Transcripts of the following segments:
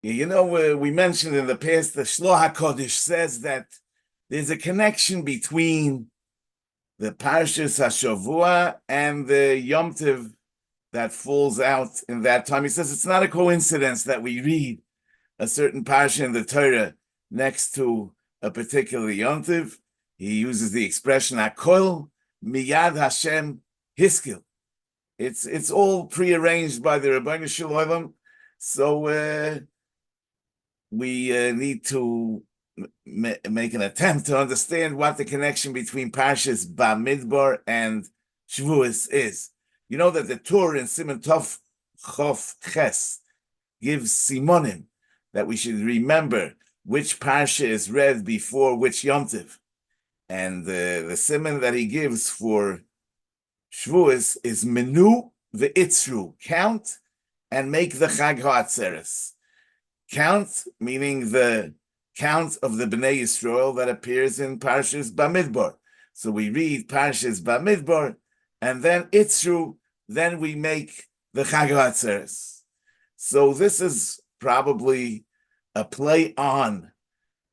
We mentioned in the past the Shloah HaKodesh says that there's a connection between the Parshas HaShavua and the Yom Tov that falls out in that time. He says it's not a coincidence that we read a certain parsha in the Torah next to a particular Yom Tov. He uses the expression "Hakol miyad Hashem hiskil." It's all prearranged by the Rebbeinu Shalom. So we need to make an attempt to understand what the connection between Parshas Bamidbar and Shavuos is. You know that the Torah in Siman Tov Chof Ches gives simonim that we should remember which parsha is read before which Yom Tov. And the siman that he gives for Shavuos is menu ve'itzru, count and make the Chag HaAtzeres. Count, meaning the count of the Bnei Yisrael that appears in Parshas Bamidbar. So we read Parshas Bamidbar, and then Itzru, then we make the Chag HaAtzeres. So this is probably a play on.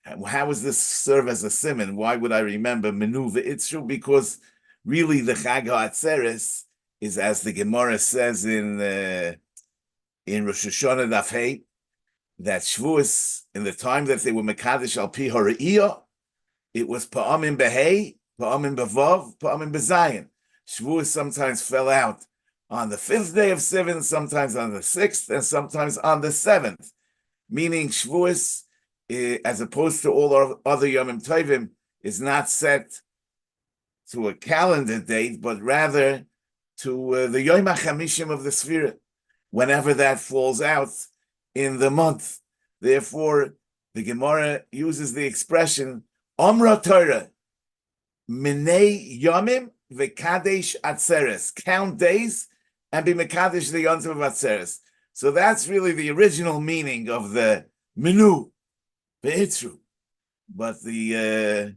How does this serve as a siman? Why would I remember Menu ve'itzru? Because really the Chag HaAtzeres is, as the Gemara says in Rosh Hashanah Daf Hey, that Shavuos, in the time that they were Mekadesh al pi hara'iyah, it was Pa'amim Behei, Pa'amim Bevav, Pa'amim Bezayin. Shavuos sometimes fell out on the 5th day of Sivan, sometimes on the 6th, and sometimes on the 7th. Meaning Shavuos, as opposed to all our other Yomim Tovim, is not set to a calendar date, but rather to the Yom HaChamishim of the Sfira, whenever that falls out in the month. Therefore, the Gemara uses the expression Omra Torah Minei Yomim v'Kadesh Atzeres, count days and be Mekadesh the Yom Tov of Atzeres. So that's really the original meaning of the Menu ve'itzru. But the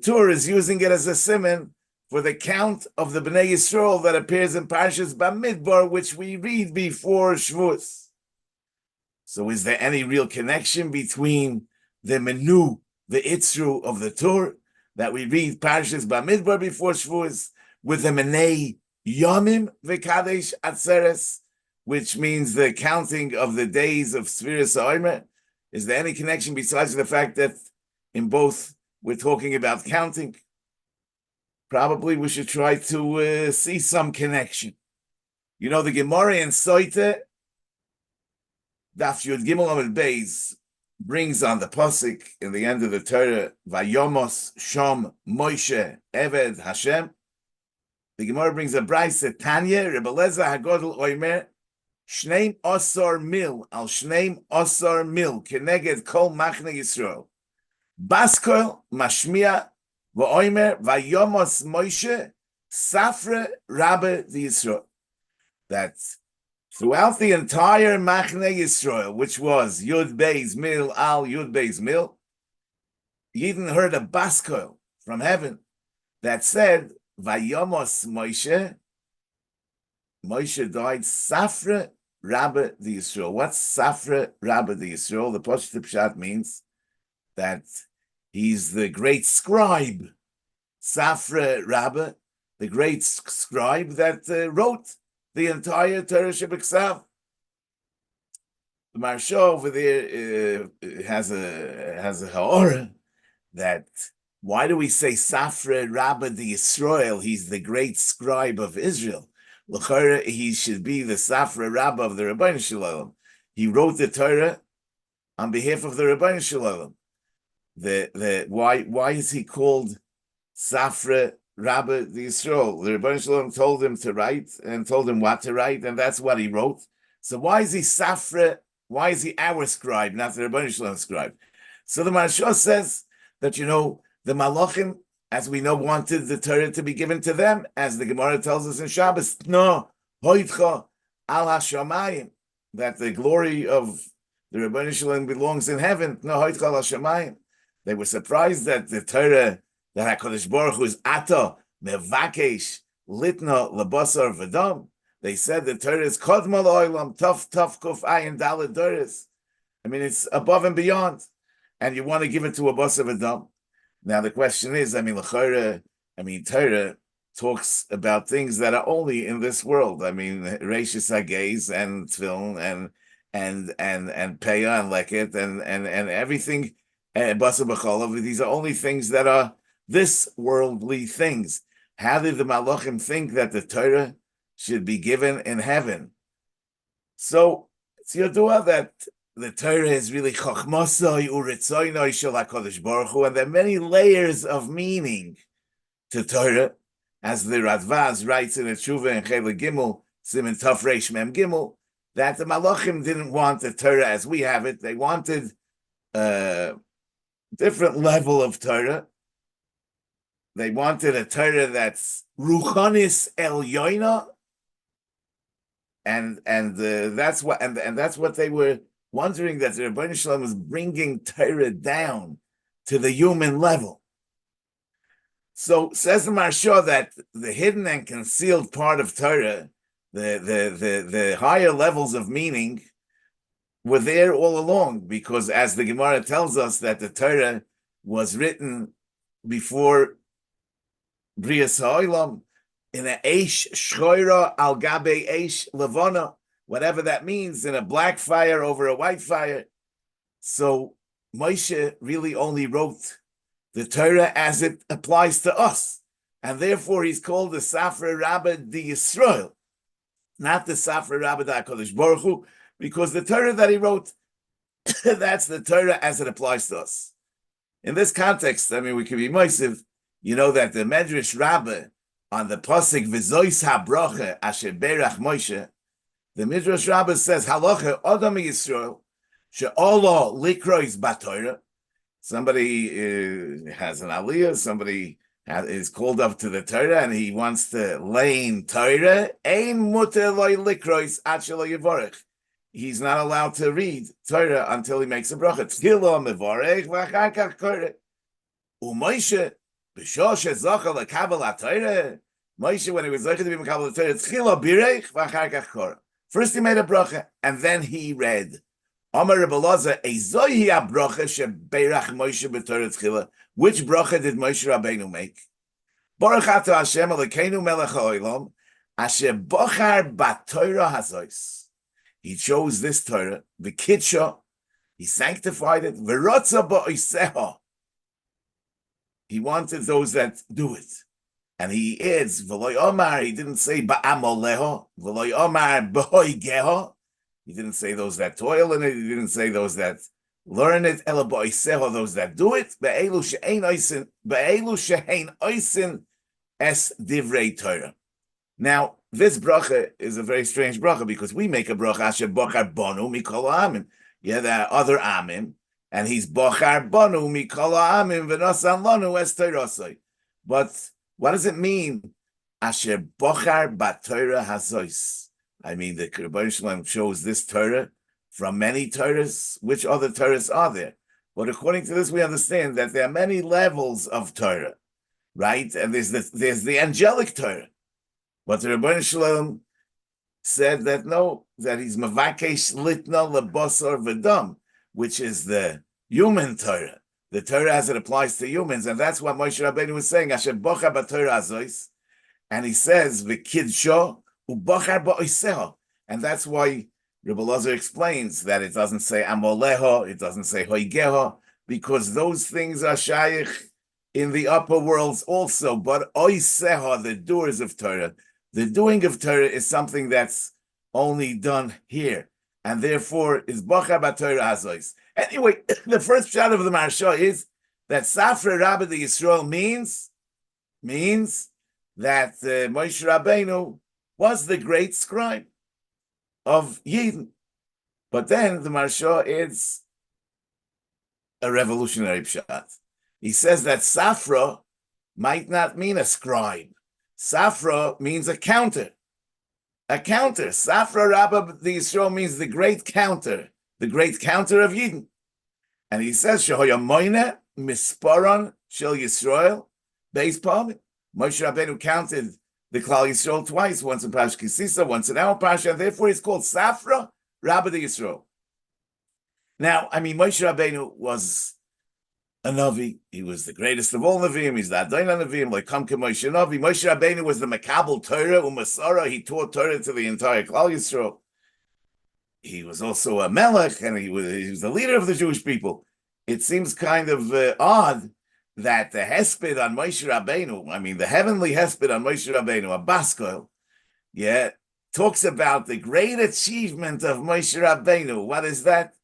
Torah is using it as a siman for the count of the Bnei Yisrael that appears in Parshas Bamidbar, which we read before Shavuos. So is there any real connection between the Menu, the Itzru of the Torah, that we read Parshas Bamidbar before Shavuos, with the Menei Yomim v'Kadesh Atzeres, which means the counting of the days of Sfiras HaOmer? Is there any connection besides the fact that in both we're talking about counting? Probably we should try to see some connection. You know, the Gemara in Soite, Daf Yud Gimel Amud Beis, brings on the pasuk in the end of the Torah, Vayomos Shom Moshe Eved Hashem. The Gemara brings a brayse, Tanya Rebbe Lezer Hagodol Oimer Shneim Osar Mil al Shneim Osar Mil Keneged Kol Machne Yisrael Baskol Mashmia V'Oimer Vayomos Moshe Safre Rabbe the Yisrael. That's throughout the entire Machne Yisrael, which was Yud Beis Mil al Yud Beis Mil, Yidden heard a baskol from heaven that said, Vayomos Moshe, Moshe died Safre Rabbe the Yisrael. What's Safre Rabbe the Yisrael? The Pashut Pshat means that he's the great scribe. Safre Rabbe, the great scribe that wrote the entire Torah Shebeksav. The Maharsha over there has a ha'orah that why do we say Safre Rabbe the Yisrael? He's the great scribe of Israel. L'chora, he should be the Safre Rabbe of the Rebbeinu Shalom. He wrote the Torah on behalf of the Rebbeinu Shalom. Why is he called Safre Rabbe the Yisrael? The Rebbeinu Shalom told him to write and told him what to write, and that's what he wrote. So why is he Safre? Why is he our scribe, not the Rebbeinu Shalom scribe? So the Maharsha says that, the Malachim, as we know, wanted the Torah to be given to them, as the Gemara tells us in Shabbos, no, hoitcha al hashamayim, that the glory of the Rebbeinu Shalom belongs in heaven. No, hoitcha al hashamayim. They were surprised that the Torah, that HaKadosh Baruch Hu is Ata mevakesh litna lebasar v'dam. They said the Torah is kodma la'olam taf kuf ayin daled doris. I mean, it's above and beyond. And you want to give it to a boss of a dumb. Now, the question is, Torah talks about things that are only in this world. I mean, Reishis Hagez and Tfilin and Peah and Leket and everything, Basa B'cholov, these are only things that are this worldly things. How did the Malachim think that the Torah should be given in heaven? So it's Yodua that the Torah is really Chochmasai Uritzoinoi Shel HaKadosh Baruch Hu, and there are many layers of meaning to Torah, as the Radvaz writes in the Tshuva and Chele Gimel, Siman Tov Reish Mem Gimel, that the Malachim didn't want the Torah as we have it. They wanted a different level of Torah. They wanted a Torah that's Ruchanis El Yoina, and that's what they were wondering, that the Rebbeinu Shalom was bringing Torah down to the human level. So says the Maharsha that the hidden and concealed part of Torah, the higher levels of meaning, were there all along, because as the Gemara tells us that the Torah was written before Brias Ha'olam in a Eish Shchoira al Gabe Eish Levana, whatever that means, in a black fire over a white fire. So Moshe really only wrote the Torah as it applies to us, and therefore he's called the Safra Rabbah de Yisrael, not the Safra Rabbah de HaKadosh Baruch Hu, because the Torah that he wrote, that's the Torah as it applies to us. In this context, I mean, we can be moisiv, you know, that the Medrash Rabbah on the pasuk V'zois HaBrocha Asher Berach Moshe, the Midrash Rabbah says, Halacha Adam Yisrael she'olo likrois b'Torah. Somebody has an aliyah, somebody is called up to the Torah, and he wants to lein Torah. Ein muter loy likrois ad shelo yivorech. He's not allowed to read Torah until he makes a bracha. Tchilo mevorech v'achar kach koreh. U'Moshe b'shor shezocha lekabel Torah. Moshe, when he was zocha to be mekabel Torah, tchilo birech v'achar kach koreh. First he made a bracha, and then he read. Amar Rebbe Elazar, Ezohi ha-bracha shebeirach Moshe b'Torah tchila. Which bracha did Moshe Rabbeinu make? Baruch atah Hashem Elokeinu melech ha'olam, asher bochar b'Torah hazois. He chose this Torah, v'kidsha, he sanctified it, v'rotza ba'oseha. He wanted those that do it. And he adds, v'loy omar, he didn't say ba'amoleha, v'loy omar b'hoigeha. He didn't say those that toil in it. He didn't say those that learn it. Ela ba'oseha, those that do it. Be'elu she'ein oisin es divrei Torah. Now, this bracha is a very strange bracha, because we make a bracha asher bochar bonu mikol ha'amim. Yeah, there are other amim, and he's bochar bonu mikol ha'amim v'nosan lanu es Torasai. But what does it mean? Asher bochar b'Torah hazois. I mean, the Rebbeinu Shalom chose this Torah from many Torahs. Which other Torahs are there? But according to this, we understand that there are many levels of Torah, right? And there's the angelic Torah. But the Rebbeinu Shalom said that no, that he's mavakesh litna lebasar v'dam, which is the human Torah, the Torah as it applies to humans, and that's what Moshe Rabbeinu was saying. Asher bochar b'Torah hazois, and he says v'kidsho ubochar ba'oseha, and that's why Rebbe Elazar explains that it doesn't say amoleha, it doesn't say hoigeha, because those things are shaykh in the upper worlds also. But oiseha, the doers of Torah, the doing of Torah is something that's only done here, and therefore is bochar b'Torah hazois. Anyway, the first shot of the Maharsha is that Safra Rabbah de Yisrael means that Moshe Rabbeinu was the great scribe of Yidden. But then the Maharsha adds a revolutionary pshat. He says that Safra might not mean a scribe. Safra means a counter. A counter. Safra Rabbah de Yisrael means the great counter of Yidden. And he says, Shehoya moine misparon shel Yisrael beis palmim. Moshe Rabbeinu counted the Klal Yisrael twice, once in Parsha Kisisa, once in our Parsha, and therefore it's called Safra Rabbah de Yisrael. Now, I mean, Moshe Rabbeinu was a Navi. He was the greatest of all Naviim. He's the Adon Naviim, like Kamke Moshe Navi. Moshe Rabbeinu was the Makabel Torah, Umasara. He taught Torah to the entire Klal Yisrael. He was also a Melech, and he was the leader of the Jewish people. It seems kind of odd that the Hesped on Moshe Rabbeinu, I mean, the heavenly Hesped on Moshe Rabbeinu, a Baskoil, talks about the great achievement of Moshe Rabbeinu. What is that?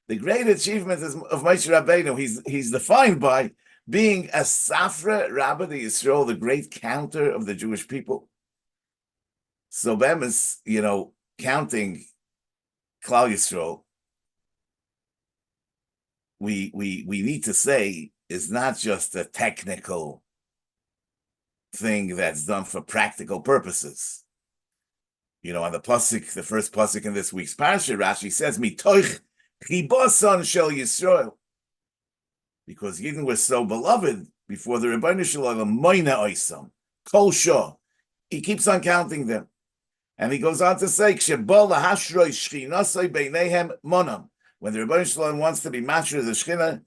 The great achievement of Moshe Rabbeinu, he's defined by being a Safra Rabbi Yisrael, the great counter of the Jewish people. So Bemis, counting Klal Yisrael, we need to say is not just a technical thing that's done for practical purposes. On the pasuk, the first pasuk in this week's parsha, Rashi says, "Mitoich chibason shel Yisrael," because Yidden was so beloved before the Rebbeinu Shalom, moina oisam, kol shah. He keeps on counting them. And he goes on to say, when the Rebbeinu Shalom wants to be master of the Shechina,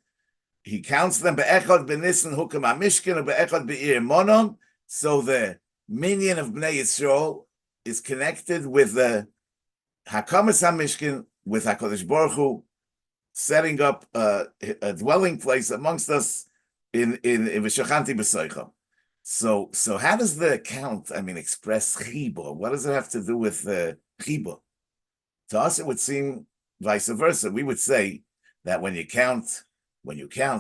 he counts them be'echad b'nissen hukam ha'mishkan be'echad be'ir monon. So the minion of Bnei Yisrael is connected with the Hakamas HaMishkan, with HaKadosh Baruch Hu, setting up a dwelling place amongst us in V'shachanti b'soicham. So how does the count, express chibur? What does it have to do with chibur? To us, it would seem vice versa. We would say that when you count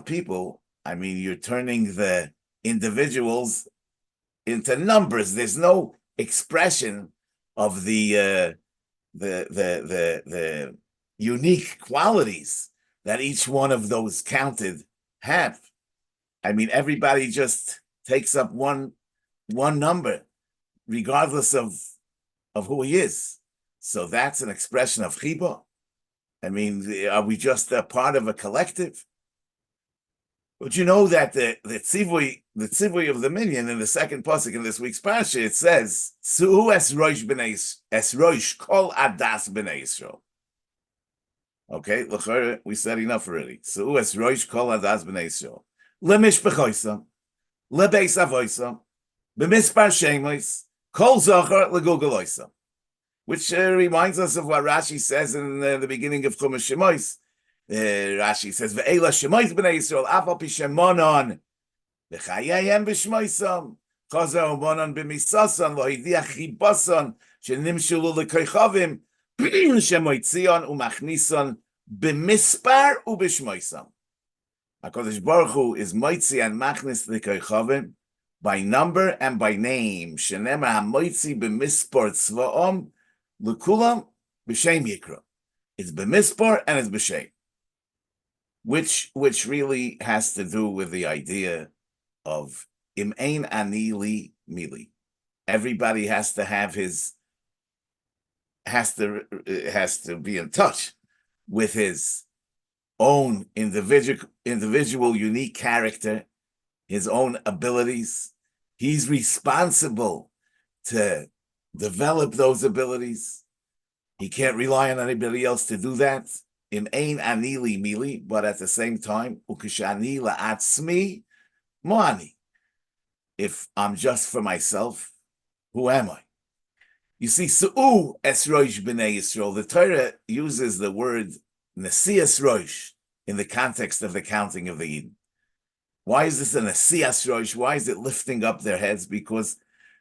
people, you're turning the individuals into numbers. There's no expression of the unique qualities that each one of those counted have. Everybody just takes up one number, regardless of who he is. So that's an expression of chibur. Are we just a part of a collective? But you know that the tzivui of the minyan in the second pasuk in this week's parsha, it says, "Su'u es roish kol adas b'nei Yisrael." Okay, we said enough already. Su'u es roish kol adas b'nei Yisrael. Lemishpechoisam, lebeis avoisam, b'mispar shemois, kol zocher legulgeloisam. Which reminds us of what Rashi says in the beginning of Chumash Shemois. Rashi says, "Ve'ela shemois b'nei Yisrael, afal pi shemonon, v'chayayem b'shmoisam, chazer umonon b'misason, lo hidiach chibason, shenimshulu l'koichavim, shemoitzion umachnison, b'mispar u'b'shmoisam." HaKadosh Baruch Hu is moitzi and machnis l'koichavim by number and by name. Shenemar ha-moitzi b'mispar tzva'om, l'kulam b'shem yikra. It's b'mispar and it's b'shem. Which really has to do with the idea of im ein ani li mili. Everybody has to have has to be in touch with his own individual unique character, his own abilities. He's responsible to develop those abilities. He can't rely on anybody else to do that. Im ein ani li mili, but at the same time, ukishani la'atzmi mo'ani. If I'm just for myself, who am I? You see, su'u es roish b'nei Yisrael. The Torah uses the word nesias roish in the context of the counting of the Eden. Why is this a nesias roish? Why is it lifting up their heads? Because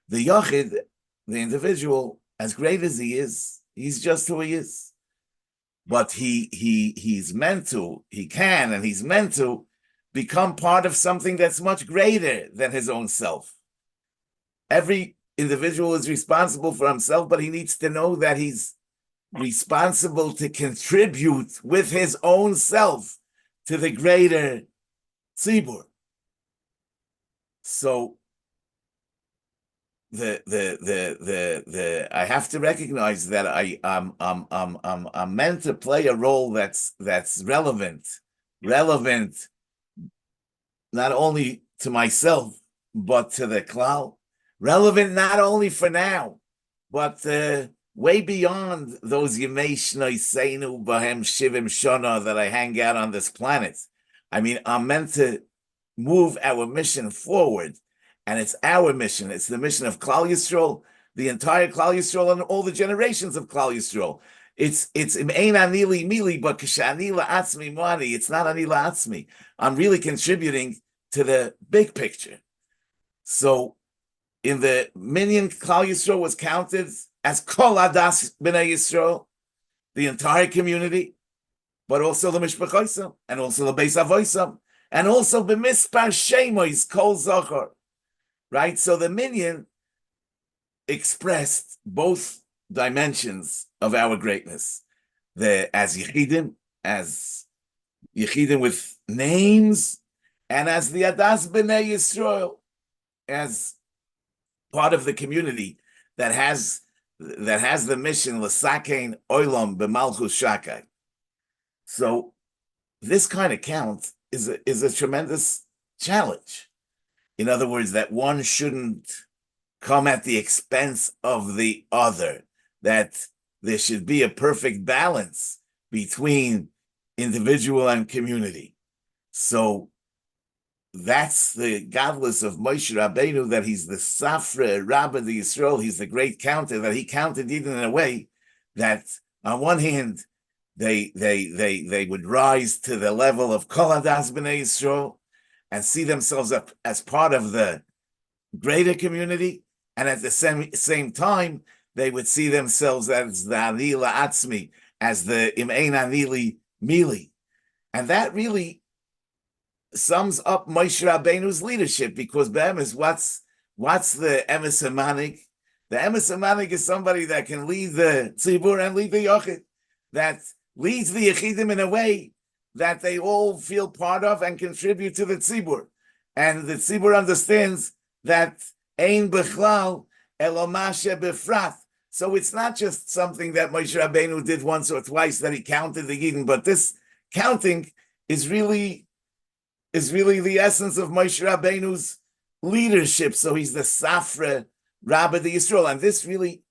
the yachid, the individual, as great as he is, he's just who he is. But he's meant to become part of something that's much greater than his own self. Every individual is responsible for himself, but he needs to know that he's responsible to contribute with his own self to the greater tzibur. So I have to recognize that I'm meant to play a role that's relevant not only to myself but to the klal, relevant not only for now but way beyond those Yemei Shnoi Seinu Bahem Shivim Shona that I hang out on this planet. I mean, I'm meant to move our mission forward, and it's our mission. It's the mission of Klal Yisrael, the entire Klal Yisrael, and all the generations of Klal Yisrael. It's Ein Anili Mili, but Kishani La'atzmi Mani. It's not Ani La'atzmi. I'm really contributing to the big picture. So, in the minyan, Klal Yisrael was counted as Kol Adas B'nai Yisrael, the entire community, but also the Mishpachoisam, and also the Beis Avoisam, and also the Mispar Shemois Kol Zochar, right? So the minyan expressed both dimensions of our greatness, as Yechidim with names, and as the Adas B'nai Yisrael, as part of the community that has the mission L'sakein Olam B'malchus Shakai. So this kind of count is a tremendous challenge. In other words, that one shouldn't come at the expense of the other, that there should be a perfect balance between individual and community. So that's the godless of Moshe Rabbeinu, that he's the Safra Rabbi the Yisrael, he's the great counter, that he counted even in a way that on one hand they would rise to the level of Kol Adas B'nai Yisrael and see themselves up as part of the greater community, and at the same time they would see themselves as the Ani La'atzmi, as the Im Ein Anili Mili, and that really sums up Moshe Rabbeinu's leadership, because Be'emes, what's the Emes Hamanik? The Emes Hamanik is somebody that can lead the Tzibur and lead the Yochid, that leads the Yechidim in a way that they all feel part of and contribute to the Tzibur. And the Tzibur understands that Ein Bechlal Elo Mashe Befrat. So it's not just something that Moshe Rabbeinu did once or twice, that he counted the Yidden, but this counting is really the essence of Moshe Rabbeinu's leadership. So he's the Safra Rabbi the Yisrael, and this really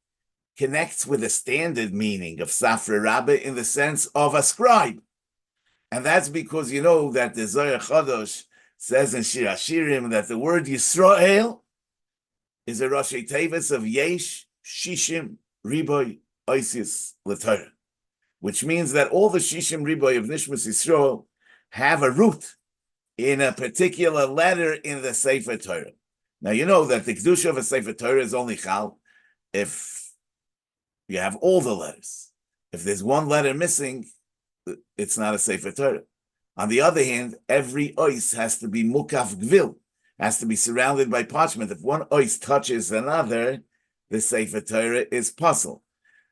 connects with the standard meaning of Safra Rabbi in the sense of a scribe. And that's because you know that the Zohar Chodosh says in Shir Hashirim that the word Yisrael is a Roshei Tevis of Yesh Shishim Riboy Oisius L'Torah, which means that all the Shishim Riboy of Nishmas Yisrael have a root in a particular letter in the Sefer Torah. Now, you know that the Kedusha of a Sefer Torah is only Chal if you have all the letters. If there's one letter missing, it's not a Sefer Torah. On the other hand, every ois has to be mukaf gvil, has to be surrounded by parchment. If one ois touches another, the Sefer Torah is puzzle.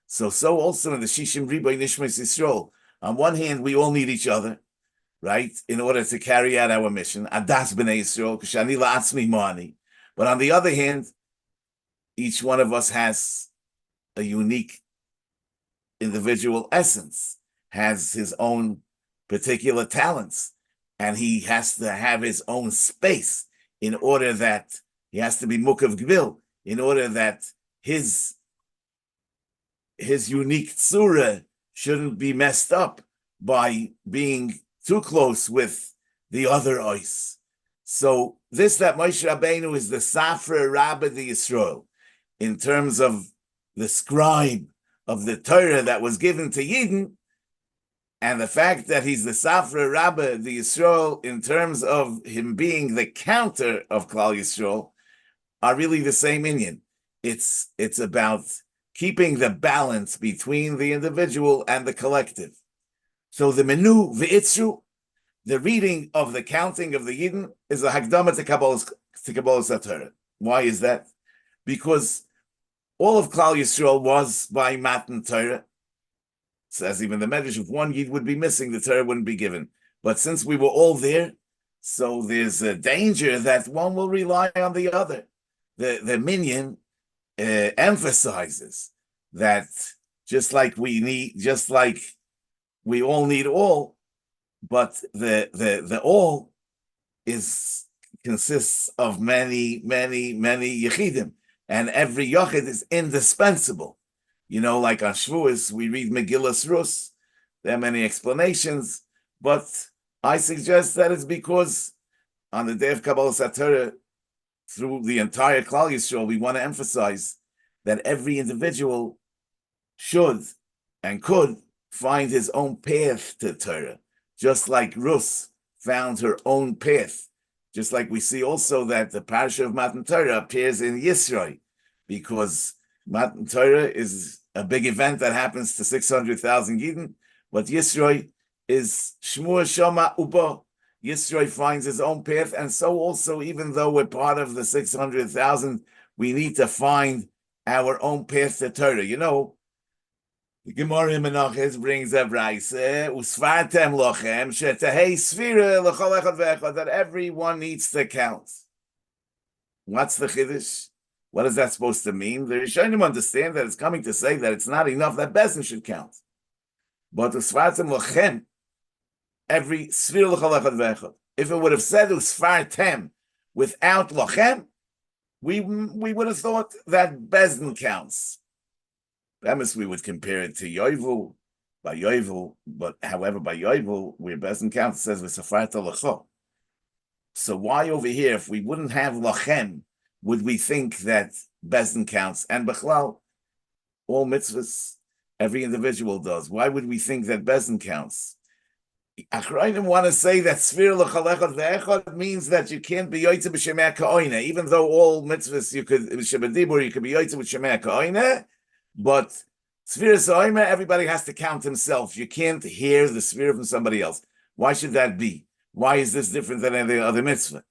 So also in the Shishim Riboy Nishmas Yisrael, on one hand, we all need each other, right, in order to carry out our mission. Adas B'nai Yisrael, K'shani La'atzmi Mani. But on the other hand, each one of us has a unique individual essence, has his own particular talents, and he has to have his own space in order that he has to be Mukav Gvil, in order that his unique tzura shouldn't be messed up by being too close with the other ois. So this, that Moshe Rabbeinu is the Safra Rabbi the Yisrael, in terms of the scribe of the Torah that was given to Yidden, and the fact that he's the Safra Rabbi the Yisrael in terms of him being the counter of Klal Yisrael, are really the same inyan. It's about keeping the balance between the individual and the collective. So the menu v'itzru, the reading of the counting of the Yidden, is a Hagdama to Kabalas HaTorah. Why is that? Because all of Klal Yisrael was by Matan Torah. Says even the Medrash, if one Yid would be missing, the Torah wouldn't be given. But since we were all there, so there's a danger that one will rely on the other. The minyan emphasizes that just like we all need all, but the all consists of many yechidim, and every yochid is indispensable. Like on Shavuos, we read Megillas Rus. There are many explanations, but I suggest that it's because on the day of Kabalas HaTorah, through the entire Klal Yisrael, we want to emphasize that every individual should and could find his own path to Torah, just like Rus found her own path. Just like we see also that the parasha of Matan Torah appears in Yisroi, because Matan Torah is a big event that happens to 600,000 Yidden, but Yisroi is Shmua Shama Uba. Yisroi finds his own path, and so also, even though we're part of the 600,000, we need to find our own path to Torah. The Gemara in Menachos brings a brayse, usvartem lochem shetehei sfira l'chol echad ve'echad, that everyone needs to count. What's the chiddush? What is that supposed to mean? The Rishonim understand that it's coming to say that it's not enough that Bezdin should count, but usvartem lochem, every sfira l'chol echad ve'echad. If it would have said usvartem without lochem, we would have thought that Bezdin counts. We would compare it to Yovel, by Yovel, but however, by Yovel, where Bezdin counts, it says v'safarta l'cho. So why over here, if we wouldn't have lachem, would we think that Bezdin counts? And b'chlal, all mitzvahs, every individual does. Why would we think that Bezdin counts? Achrayim want to say that Sfir l'chol echad ve'echad means that you can't be yoytze b'shemei ka'oina, even though all mitzvahs you could, b'shebedibur, you could be yoytze b'shemei ka'oina. But Sfira Sa'ima, everybody has to count himself. You can't hear the Sfira from somebody else. Why should that be? Why is this different than any other mitzvah?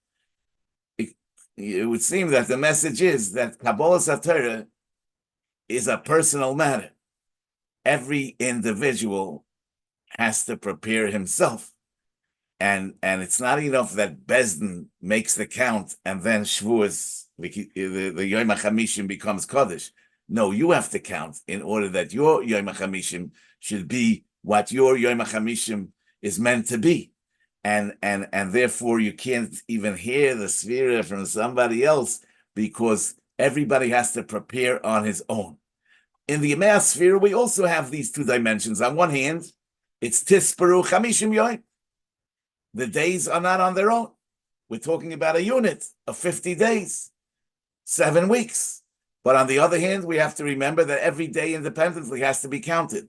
It would seem that the message is that Kabalas HaTorah is a personal matter. Every individual has to prepare himself. And it's not enough that Bezdin makes the count and then Shavuos, the Yom HaChamishim becomes Kodesh. No, you have to count in order that your Yom HaChamishim should be what your Yom HaChamishim is meant to be. And therefore you can't even hear the Sfira from somebody else, because everybody has to prepare on his own. In the Yemei Sfira, we also have these two dimensions. On one hand, it's Tisperu Chamishim Yom. The days are not on their own. We're talking about a unit of 50 days, 7 weeks. But on the other hand, we have to remember that every day independently has to be counted.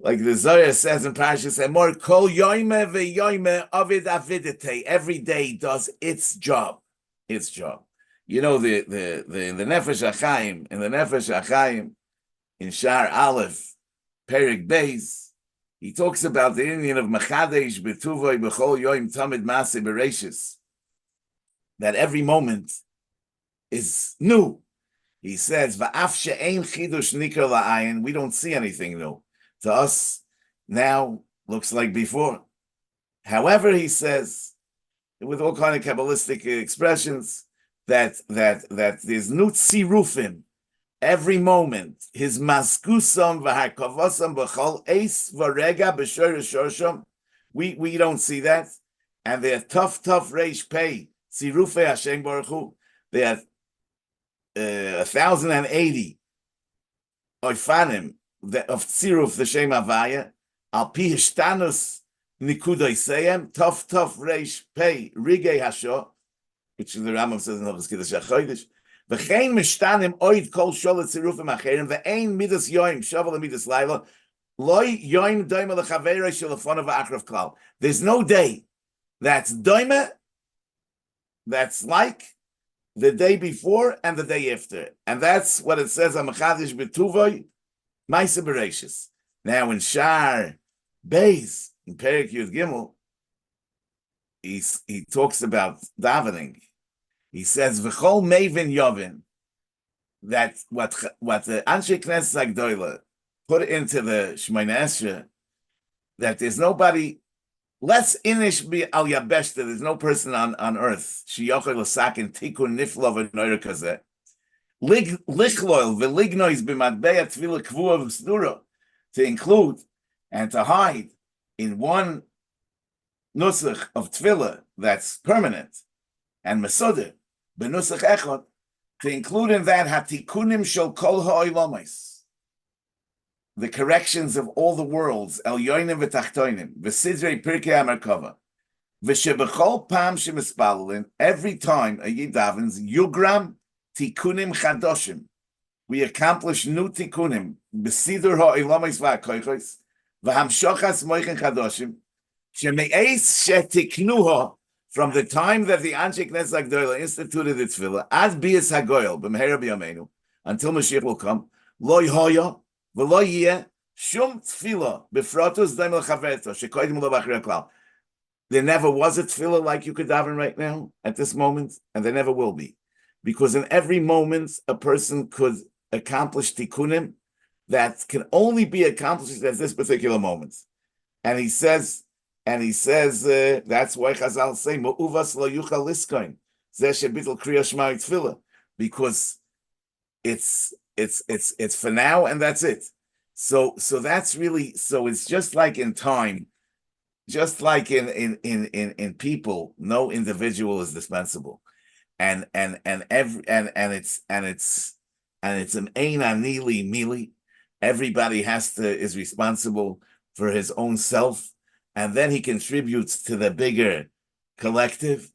Like the Zohar says in Parashas Emor, Kol yoime ve'yoime avid avidite. Every day does its job. Its job. In the Nefesh HaChaim, in Shar Aleph, Perik Beis, he talks about the Indian of Mechadesh B'tuvoi B'chol Yoim Tamid Maseh Bereshis, that every moment is new. He says, "Va'af she'ein chidush nikra la'ayin." We don't see anything new. To us, now looks like before. However, he says, with all kind of Kabbalistic expressions, that there's new tzirufim every moment. His maskusam v'harkavasam b'chol eis v'rega b'shor shorsham. We don't see that, and they're tough reish pei tzirufei Hashem Baruch Hu. They are 1,080 oifanim of tziruf the Shem Havaya al pi hishtanus nikudai seyem tough reish pei rigei hasho, which the Rambam says in Hilchos Kiddush HaChodesh. V'chein mishtanim oid kol sholet tzirufim acherim ve'ein midas yoim shavel midas laila loy yoim doima lechaveirei shelafonav v'achrav klal. There's no day that's doima, that's like the day before and the day after. And that's what it says on Mechadish B'tuvoi, Maisa Bereshis. Now in Shar Beis, in Perik Yud Gimel, he talks about davening. He says, V'chol Mevin Yovin, that what the Anshe Knesset Agdoila put into the Shemona Esrei, that there's nobody less inish be al yabeshta. There's no person on earth. Shiyochel l'sakin tikun niflo v'noyer kazeh. Lichloil v'lignois b'madbei tefillah kvua v'sdura, to include and to hide in one nusach of tefillah that's permanent and mesuder b'nusach echad, to include in that hatikunim shel kol ha'olamos, the corrections of all the worlds, El Yoinim v'Tachtoinim, v'Sidrei Pirkei HaMerkava, v'Shebechol Pam Shemispalelin, every time a Yid davens, Yugram Tikunim Chadoshim, we accomplish new Tikunim, b'Sidur ha'Ilamis v'Hakoichos, v'Hamshochas Moichen Chadoshim, Sheme'ez shetiknuha, from the time that the Anshe Knesset HaGdolah instituted its tefillah, ad bias hagoyel b'mehera b'yameinu, until Mashiach will come, lo yhoya v'lo yeh shum tefillah b'frotos daim l'chaverto shekoidim lo b'achri haklal. There never was a tefillah like you could daven right now at this moment, and there never will be, because in every moment a person could accomplish tikkunim that can only be accomplished at this particular moment. And he says, that's why Chazal say, "Mo'uvas lo yuchal liskoin zeh shebitul kriya shema tefillah," because it's for now and that's it. So that's really, so it's just like in time, just like in people, no individual is dispensable, and it's an ein anili mili. Everybody is responsible for his own self, and then he contributes to the bigger collective.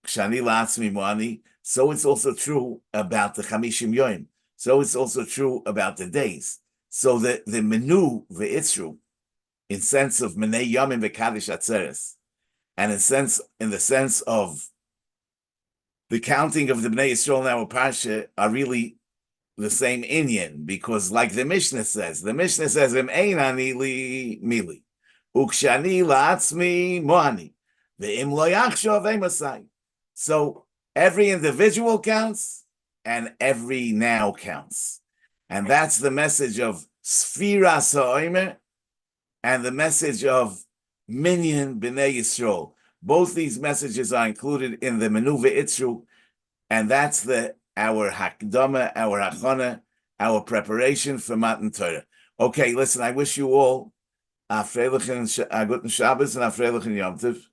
Kshani la'atzmi mo'ani. So it's also true about the Chamishim Yoim. So it's also true about the days. So the menu ve'itzru, in sense of Menei Yomim v'Kadish Atzeres, and in the sense of the counting of the Bnei Yisrael in our Parsha are really the same inyan, because like the Mishnah says, Im ein ani li mili, ukshani la'atzmi mo'ani, ve'im lo yachshov emasai. So every individual counts, and every now counts. And that's the message of Sfiras ha'omer, and the message of Minyan B'nai Yisrael. Both these messages are included in the Menu Ve'itzru, and that's our Hakdama, our Hachana, our preparation for Matan Torah. Okay, listen, I wish you all a Freilichen Guten Shabbos and a Freilichen Yom Tov.